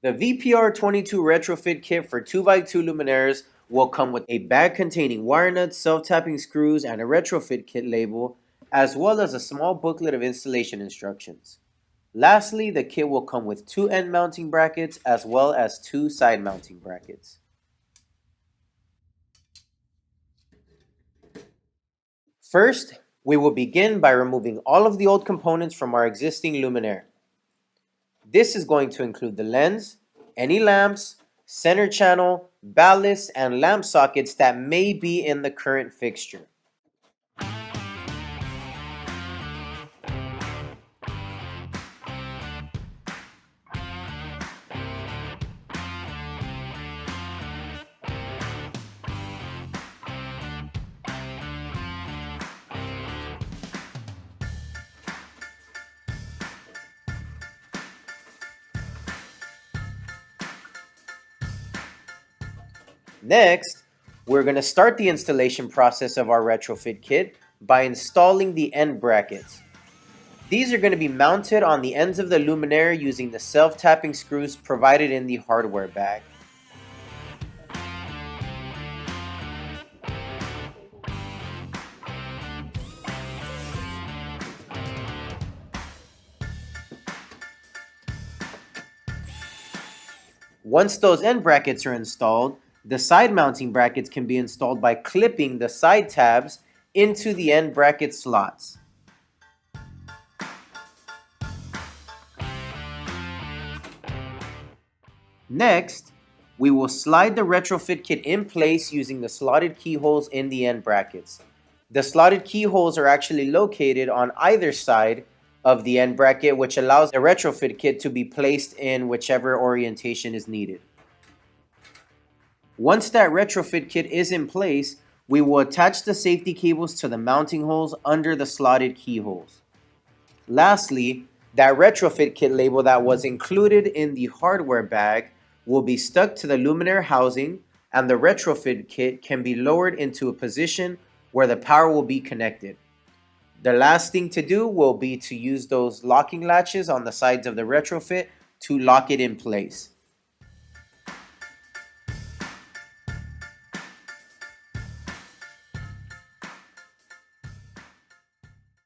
The 𝗣𝗶𝘀22 retrofit kit for 2x2 luminaires will come with a bag containing wire nuts, self-tapping screws, and a retrofit kit label, as well as a small booklet of installation instructions. Lastly, the kit will come with 2 end mounting brackets as well as 2 side mounting brackets. First, we will begin by removing all of the old components from our existing luminaire. This is going to include the lens, any lamps, center channel, ballast, and lamp sockets that may be in the current fixture. Next, we're going to start the installation process of our retrofit kit by installing the end brackets. These are going to be mounted on the ends of the luminaire using the self-tapping screws provided in the hardware bag. Once those end brackets are installed, the side mounting brackets can be installed by clipping the side tabs into the end bracket slots. Next, we will slide the retrofit kit in place using the slotted keyholes in the end brackets. The slotted keyholes are actually located on either side of the end bracket, which allows the retrofit kit to be placed in whichever orientation is needed. Once that retrofit kit is in place, we will attach the safety cables to the mounting holes under the slotted keyholes. Lastly, that retrofit kit label that was included in the hardware bag will be stuck to the luminaire housing, and the retrofit kit can be lowered into a position where the power will be connected. The last thing to do will be to use those locking latches on the sides of the retrofit to lock it in place.